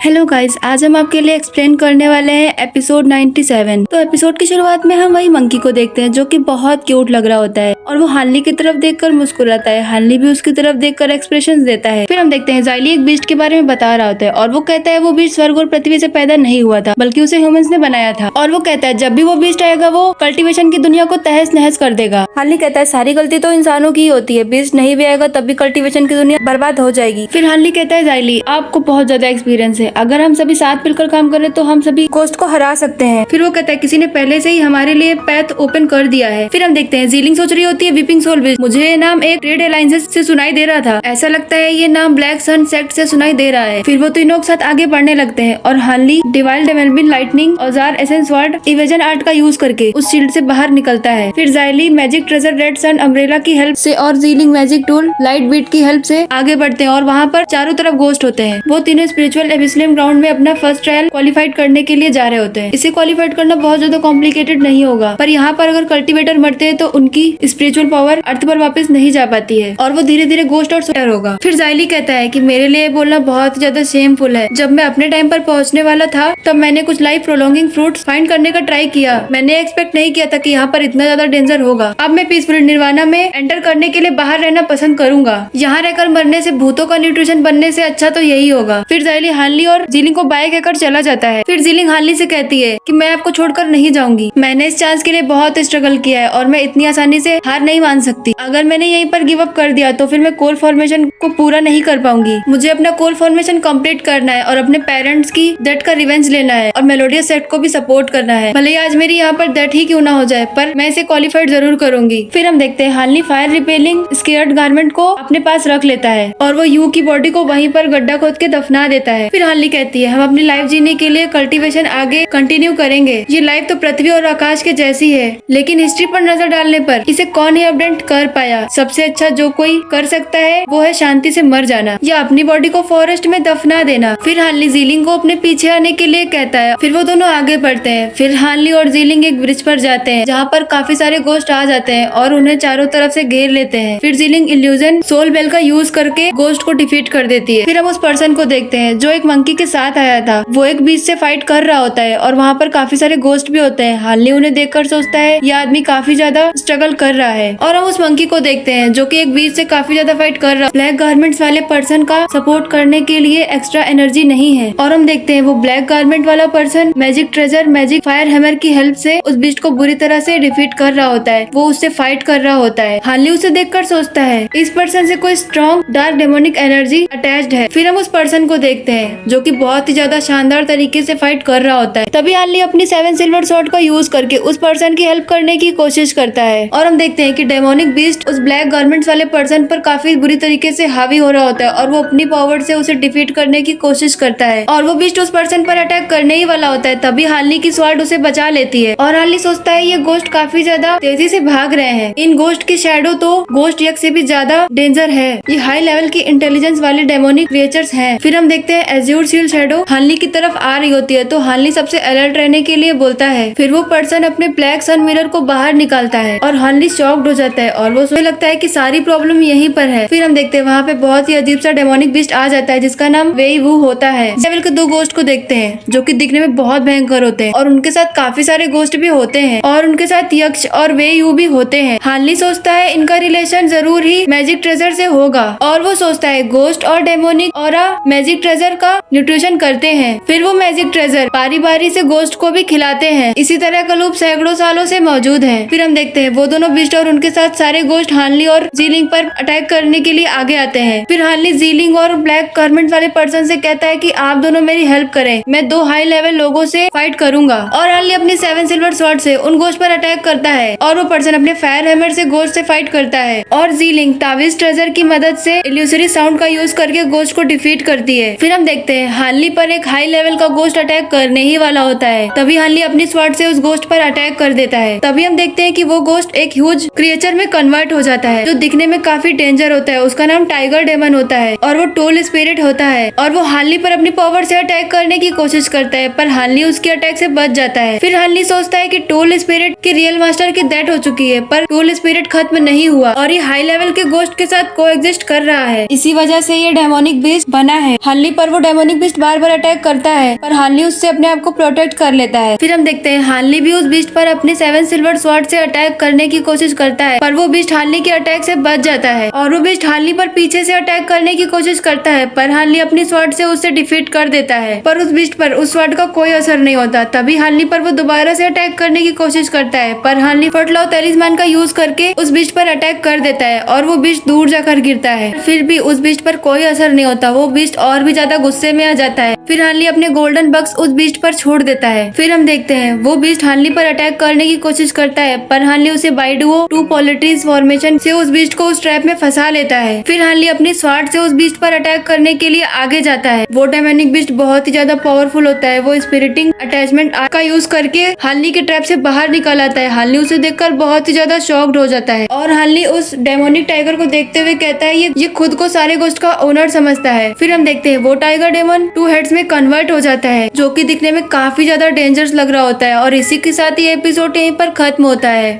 Hello guys, आज हम आपके लिए एक्सप्लेन करने वाले हैं एपिसोड 97। तो एपिसोड की शुरुआत में हम वही मंकी को देखते हैं जो कि बहुत क्यूट लग रहा होता है और वो हानली की तरफ देखकर मुस्कुराता है। हानली भी उसकी तरफ देखकर एक्सप्रेशंस देता है। फिर हम देखते हैं ज़ाइली एक बीस्ट के बारे में बता रहा होता है और वो कहता है वो बीस्ट स्वर्ग और पृथ्वी से पैदा नहीं हुआ था बल्कि उसे ह्यूमंस ने बनाया था। और वो कहता है जब भी वो बीस्ट आएगा वो कल्टीवेशन की दुनिया को तहस नहस कर देगा। हानली कहता है सारी गलती तो इंसानों की ही होती है, बीस्ट नहीं भी आएगा तब भी कल्टीवेशन की दुनिया बर्बाद हो जाएगी। फिर हानली कहता है ज़ाइली आपको बहुत ज्यादा एक्सपीरियंस है, अगर हम सभी साथ मिलकर काम करें तो हम सभी गोस्ट को हरा सकते हैं। फिर वो कहता है किसी ने पहले से ही हमारे लिए पैथ ओपन कर दिया है। फिर हम देखते हैं जीलिंग सोच रही होती है वीपिंग सोल बीस्ट, मुझे ये नाम एक ट्रेड अलायंसेस से सुनाई दे रहा था, ऐसा लगता है ये नाम ब्लैक सन सेक्ट से सुनाई दे रहा है। फिर वो तीनों के साथ आगे बढ़ने लगते हैं और हानली डिवाइल डेवलपमेंट लाइटनिंग औजार एसेंस वर्ड इवेजन आर्ट का यूज करके उस शील्ड से बाहर निकलता है। फिर ज़ाइली magic treasure red sun umbrella की हेल्प से और जीलिंग मैजिक टूल लाइट बीट की हेल्प से आगे बढ़ते हैं और वहाँ पर चारों तरफ गोस्ट होते हैं। वो तीनों स्पिरिचुअल एबिस्लियम ग्राउंड में अपना फर्स्ट ट्रायल क्वालिफाइड करने के लिए जा रहे होते हैं। इसे क्वालिफाइड करना बहुत ज्यादा कॉम्प्लिकेटेड नहीं होगा, पर यहाँ पर अगर कल्टीवेटर मरते हैं तो उनकी स्पिरिचुअल पावर अर्थ पर वापस नहीं जा पाती है और वो धीरे धीरे गोस्ट और सोयर होगा। फिर ज़ाइली कहता है कि मेरे लिए बोलना बहुत ज्यादा शेमफुल है, जब मैं अपने टाइम पर पहुंचने वाला था तब मैंने कुछ लाइफ प्रोलॉन्गिंग फ्रूट्स फाइंड करने का ट्राई किया, मैंने एक्सपेक्ट नहीं किया था कि यहाँ पर इतना ज्यादा डेंजर होगा। अब मैं पीसफुल निर्वाणा में एंटर करने के लिए बाहर रहना पसंद करूंगा, यहाँ रहकर मरने से भूतों का न्यूट्रिशन बनने से अच्छा तो यही होगा। फिर ज़ाइली हानली और जीलिंग को बाय कहकर चला जाता है। फिर जीलिंग हानली से कहती है कि मैं आपको छोड़कर नहीं जाऊंगी, मैंने इस चांस के लिए बहुत स्ट्रगल किया है और मैं इतनी आसानी से हार नहीं मान सकती। अगर मैंने यहीं पर गिव अप कर दिया तो फिर मैं कोर फॉर्मेशन को पूरा नहीं कर पाऊंगी, मुझे अपना कोर फॉर्मेशन कंप्लीट करना है और अपने पेरेंट्स की डेथ का रिवेंज लेना है और मेलोडियस सेक्ट को भी सपोर्ट करना है, भले ही आज मेरी यहाँ पर डेथ ही क्यों ना हो जाए, पर मैं इसे क्वालिफाइड जरूर करूंगी। फिर हम देखते हैं हानली फायर रिपेलिंग स्केयर्ड गारमेंट को अपने पास रख लेता है और वो यू की बॉडी को वहीं पर गड्ढा खोद के दफना देता है। फिर हानली कहती है हम अपनी लाइफ जीने के लिए कल्टीवेशन आगे कंटिन्यू करेंगे, ये लाइफ तो पृथ्वी और आकाश के जैसी है, लेकिन हिस्ट्री पर नजर डालने पर इसे कौन ही अपडेट कर पाया, सबसे अच्छा जो कोई कर सकता है वो है शांति से मर जाना या अपनी बॉडी को फॉरेस्ट में दफना देना। फिर हानली जीलिंग को अपने पीछे आने के लिए कहता है, फिर वो दोनों आगे बढ़ते हैं। फिर हानली और जीलिंग एक ब्रिज पर जाते हैं जहाँ पर काफी सारे गोस्ट आ जाते हैं और उन्हें चारों तरफ से घेर लेते हैं। फिर जीलिंग इल्यूजन सोल बेल का यूज करके गोस्ट को डिफीट कर देती है। फिर हम उस पर्सन को देखते हैं जो एक मंकी के साथ आया था, वो एक बीच से फाइट कर रहा होता है और वहाँ पर काफी सारे गोस्ट भी होते हैं। हानली उन्हें देखकर सोचता है ये आदमी काफी ज्यादा स्ट्रगल कर रहा है और हम उस मंकी को देखते हैं जो कि एक बीच से काफी ज्यादा फाइट कर रहा है। ब्लैक गारमेंट्स वाले पर्सन का सपोर्ट करने के लिए एक्स्ट्रा एनर्जी नहीं है और हम देखते हैं वो ब्लैक गारमेंट वाला person magic treasure magic fire hammer की हेल्प से उस बीस्ट को बुरी तरह से डिफीट कर रहा होता है, वो उससे फाइट कर रहा होता है। हानली उसे देखकर सोचता है इस पर्सन से कोई strong dark demonic energy attached है। फिर हम उस पर्सन को देखते हैं जो कि बहुत ही ज्यादा शानदार तरीके से फाइट कर रहा होता है। तभी हानली अपनी 7 सिल्वर स्वॉर्ड का यूज करके उस पर्सन की हेल्प करने की कोशिश करता है और हम देखते हैं कि डेमोनिक बीस्ट उस ब्लैक गारमेंट्स वाले पर्सन पर काफी बुरी तरीके से हावी हो रहा होता है और वो अपनी पावर से उसे डिफीट करने की कोशिश करता है और वो बीस्ट उस पर्सन पर अटैक करने ही वाला होता है। तभी हानली की स्वॉर्ड उसे बचा लेती है और हानली सोचता है ये गोस्ट काफी ज्यादा तेजी से भाग रहे हैं, इन गोस्ट की शैडो तो गोस्ट यक से भी ज्यादा डेंजर है, ये हाई लेवल की इंटेलिजेंस वाले डेमोनिक क्रिएचर्स हैं। फिर हम देखते हैं एज्यूर शील्ड शैडो हानली की तरफ आ रही होती है तो हानली सबसे अलर्ट रहने के लिए बोलता है। फिर वो पर्सन अपने ब्लैक सन मिरर को बाहर निकालता है और हानली शॉक्ड हो जाता है और वो सोचने लगता है कि सारी प्रॉब्लम यहीं पर है। फिर हम देखते हैं वहाँ पे बहुत ही अजीब सा डेमोनिक बीस्ट आ जाता है जिसका नाम वेई वू होता है। लेवल के 2 गोस्ट को देखते हैं जो कि दिखने में बहुत भयंकर होते हैं और उनके साथ काफी सारे गोस्ट भी होते हैं और उनके साथ यक्ष और वेई वू भी होते हैं। हानली सोचता है इनका रिलेशन जरूर ही मैजिक ट्रेजर से होगा और वो सोचता है गोस्ट और डेमोनिक और मैजिक ट्रेजर का न्यूट्रिशन करते हैं। फिर वो मैजिक ट्रेजर बारी बारी से गोस्ट को भी खिलाते हैं। इसी तरह का लूप सैकड़ों सालों से मौजूद है। फिर हम देखते हैं वो दोनों बीस्ट और उनके साथ सारे गोस्ट हानली और जीलिंग पर अटैक करने के लिए आगे आते हैं। फिर हानली जीलिंग और ब्लैक गारमेंट वाले पर्सन से कहता है कि आप दोनों मेरी हेल्प करें, मैं 2 हाई लेवल लोगों से फाइट करूंगा और हानली अपनी 7 सिल्वर स्वॉर्ड से उन गोस्ट पर अटैक करता है और वो पर्सन अपने फायर हैमर से गोस्ट से फाइट करता है और जीलिंग तावीज ट्रेजर की मदद से इल्यूसरी साउंड का यूज करके गोस्ट को डिफीट करती है। फिर हम देखते हैं हानली पर एक हाई लेवल का गोस्ट अटैक करने ही वाला होता है, तभी हानली अपनी स्वॉर्ड से उस गोस्ट पर अटैक कर देता है। तभी हम देखते हैं कि वो गोस्ट एक ह्यूज क्रिएचर में कन्वर्ट हो जाता है जो दिखने में काफी डेंजर होता है, उसका नाम टाइगर डेमन होता है और वो टोल स्पिरिट होता है और वो हानली पर अपनी पावर से अटैक करने की कोशिश करता है पर हानली उसके अटैक से बच जाता है। फिर हानली सोचता है कि टोल स्पिरिट के रियल मास्टर की डेथ हो चुकी है पर टोल स्पिरिट खत्म नहीं हुआ और ये हाई लेवल के गोस्ट के साथ कोएग्जिस्ट कर रहा है, इसी वजह से ये डेमोनिक बीस्ट बना है। हानली पर वो डेमोनिक डेमोनिक बीस्ट बार बार अटैक करता है, पर हानली उससे अपने आप को प्रोटेक्ट कर लेता है। फिर हम देखते हैं हानली भी उस बीस्ट पर अपने 7 सिल्वर स्वॉर्ड से अटैक करने की कोशिश करता है, पर वो बीस्ट हानली के अटैक से बच जाता है और वो बीस्ट हानली पर पीछे से अटैक करने की कोशिश करता है, पर हानली अपनी स्वॉर्ड से उसे डिफीट कर देता है। पर उस बीस्ट पर उस स्वॉर्ड का कोई असर नहीं होता। तभी हानली पर वो दोबारा से अटैक करने की कोशिश करता है, पर हानली फटलाव तलिस्मान का यूज करके उस बीस्ट पर अटैक कर देता है और वो बीस्ट दूर जाकर गिरता है। फिर भी उस बीस्ट पर कोई असर नहीं होता। वो बीस्ट और भी ज्यादा गुस्से में आ जाता है। फिर हानली अपने गोल्डन बक्स उस बीस्ट पर छोड़ देता है। फिर हम देखते हैं वो बीस्ट हानली पर अटैक करने की कोशिश करता है, पर हानली उसे बाइडुओ 2 पॉलिटीज फॉर्मेशन से उस बीस्ट को उस ट्रैप में फंसा लेता है। फिर हानली अपनी स्वॉर्ड से उस बीस्ट पर अटैक करने के लिए आगे जाता है। वो डेमोनिक बीस्ट बहुत ही ज्यादा पावरफुल होता है। वो स्पिरिटिंग अटैचमेंट का यूज करके हानली के ट्रैप से बाहर निकल आता है। हानली उसे देखकर बहुत ही ज्यादा शॉक्ड हो जाता है और हानली उस डेमोनिक टाइगर को देखते हुए कहता है ये खुद को सारे गोस्ट का ओनर समझता है। फिर हम देखते हैं वो टाइगर डेमन 2 हेड्स में कन्वर्ट हो जाता है, जो कि दिखने में काफी ज्यादा डेंजरस लग रहा होता है। और इसी के साथ ये एपिसोड यहीं पर खत्म होता है।